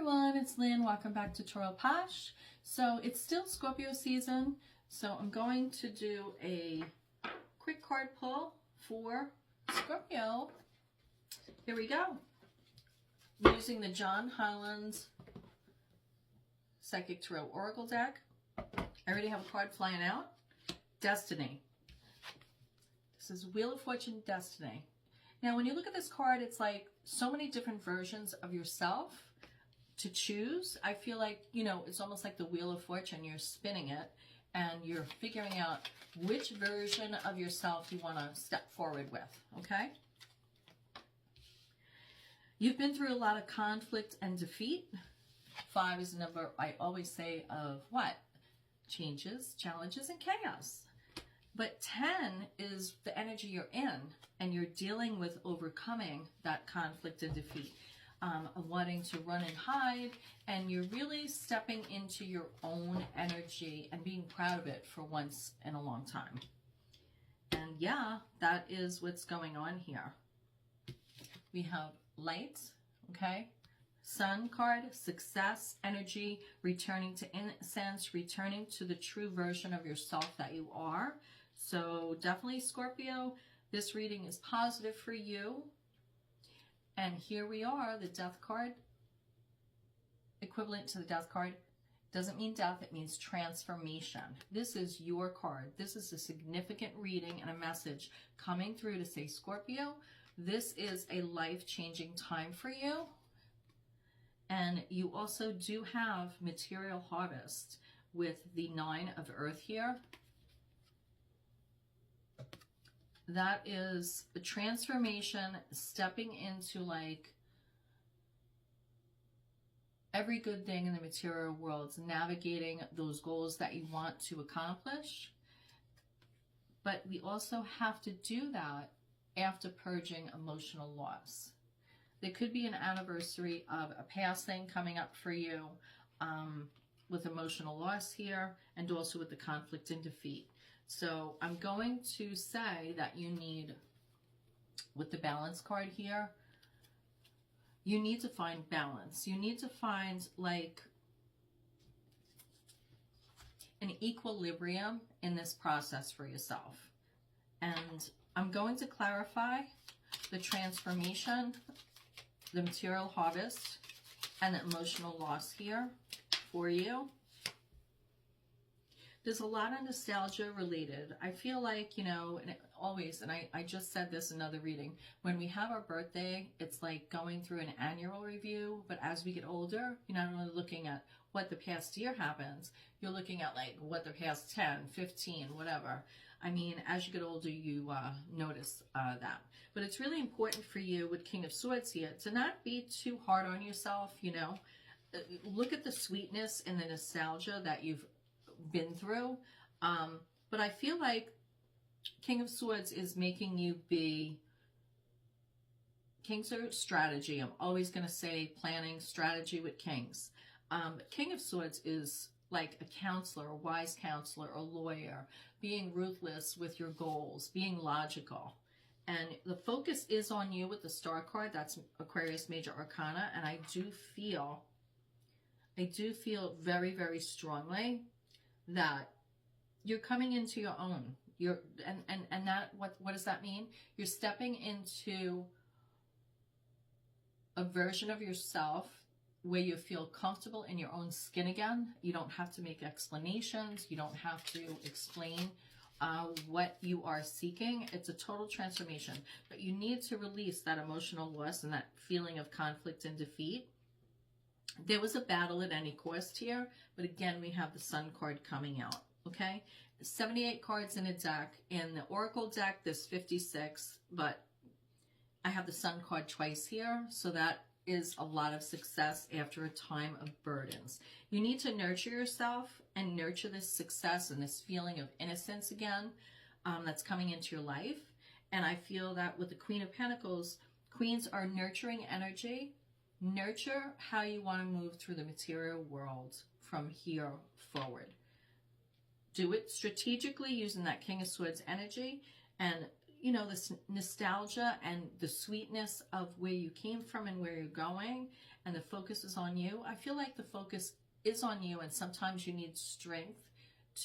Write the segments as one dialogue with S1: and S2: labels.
S1: everyone, it's Lynn. Welcome back to Tarot Posh. So it's still Scorpio season, so I'm going to do a quick card pull for Scorpio. Here we go. I'm using the John Holland Psychic Tarot Oracle deck. I already have a card flying out. Destiny. This is Wheel of Fortune, Destiny. Now, when you look at this card, it's like so many different versions of yourself to choose. I feel like, you know, it's almost like the Wheel of Fortune. You're spinning it and you're figuring out which version of yourself you want to step forward with, okay? You've been through a lot of conflict and defeat. 5 is a number, I always say, of what? Changes, challenges, and chaos. But 10 is the energy you're in, and you're dealing with overcoming that conflict and defeat, of wanting to run and hide, and you're really stepping into your own energy and being proud of it for once in a long time. And yeah, that is what's going on here. We have light, okay? Sun card, success, energy, returning to innocence, returning to the true version of yourself that you are. So definitely, Scorpio, this reading is positive for you. And here we are, the Death card, equivalent to the Death card. Doesn't mean death, it means transformation. This is your card. This is a significant reading and a message coming through to say, Scorpio, this is a life-changing time for you. And you also do have material harvest with the 9 of Earth here. That is a transformation, stepping into like every good thing in the material world, navigating those goals that you want to accomplish. But we also have to do that after purging emotional loss. There could be an anniversary of a past thing coming up for you with emotional loss here, and also with the conflict and defeat. So I'm going to say that you need, with the balance card here, you need to find balance. You need to find like an equilibrium in this process for yourself. And I'm going to clarify the transformation, the material harvest, and the emotional loss here for you. There's a lot of nostalgia related. I feel like, you know, and always, and I just said this in another reading, when we have our birthday, it's like going through an annual review, but as we get older, you're not only looking at what the past year happens, you're looking at like what the past 10, 15, whatever. I mean, as you get older, you notice that. But it's really important for you with King of Swords here to not be too hard on yourself, you know. Look at the sweetness and the nostalgia that you've been through. But I feel like King of Swords is making you be, Kings are strategy. I'm always going to say planning, strategy with Kings. King of Swords is like a counselor, a wise counselor, a lawyer, being ruthless with your goals, being logical. And the focus is on you with the Star card. That's Aquarius Major Arcana. And I do feel very, very strongly that you're coming into your own. You're and that what does that mean? You're stepping into a version of yourself where you feel comfortable in your own skin again. You don't have to make explanations. You don't have to explain what you are seeking. It's a total transformation. But you need to release that emotional loss and that feeling of conflict and defeat. There was a battle at any cost here, but again, we have the Sun card coming out, okay? 78 cards in a deck. In the Oracle deck, there's 56, but I have the Sun card twice here, so that is a lot of success after a time of burdens. You need to nurture yourself and nurture this success and this feeling of innocence again that's coming into your life. And I feel that with the Queen of Pentacles, Queens are nurturing energy. Nurture how you want to move through the material world from here forward. Do it strategically using that King of Swords energy, and you know, this nostalgia and the sweetness of where you came from and where you're going, and the focus is on you, I feel like the focus is on you, and sometimes you need strength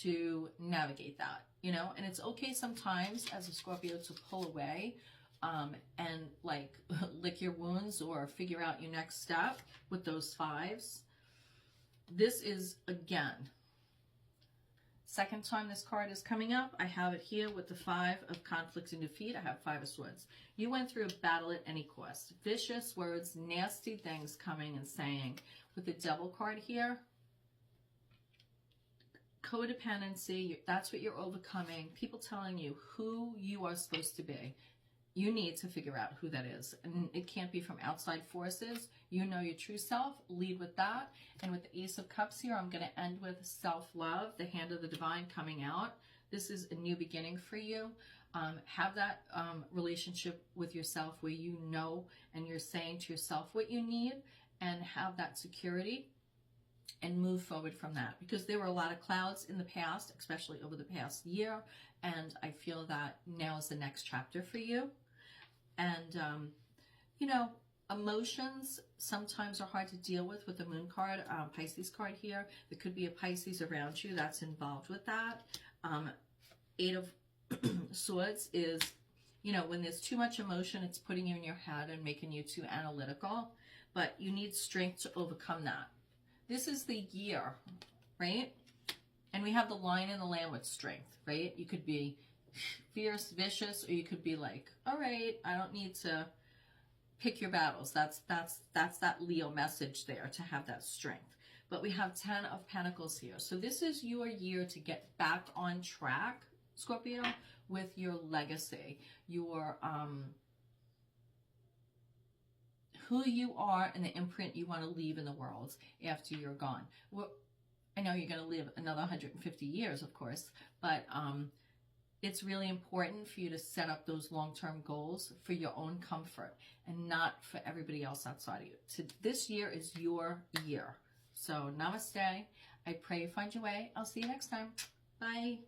S1: to navigate that, you know, and it's okay sometimes as a Scorpio to pull away and like lick your wounds or figure out your next step with those fives. This is, again, second time this card is coming up. I have it here with the 5 of conflict and defeat. I have 5 of swords. You went through a battle at any cost. Vicious words, nasty things coming and saying. With the devil card here, codependency, that's what you're overcoming. People telling you who you are supposed to be. You need to figure out who that is. And it can't be from outside forces. You know your true self. Lead with that. And with the Ace of Cups here, I'm going to end with self-love, the hand of the divine coming out. This is a new beginning for you. Have that relationship with yourself where you know and you're saying to yourself what you need, and have that security and move forward from that, because there were a lot of clouds in the past, especially over the past year, and I feel that now is the next chapter for you. And you know, emotions sometimes are hard to deal with the moon card, Pisces card here. There could be a Pisces around you that's involved with that. 8 of swords is, you know, when there's too much emotion, it's putting you in your head and making you too analytical, but you need strength to overcome that. This is the year, right? And we have the Lion and the Lamb with strength, right? You could be fierce, vicious, or you could be like, all right, I don't need to pick your battles. That's that Leo message there, to have that strength. But we have 10 of Pentacles here. So this is your year to get back on track, Scorpio, with your legacy, your who you are and the imprint you want to leave in the world after you're gone. Well, I know you're going to live another 150 years, of course, but it's really important for you to set up those long-term goals for your own comfort and not for everybody else outside of you. So this year is your year. So namaste. I pray you find your way. I'll see you next time. Bye.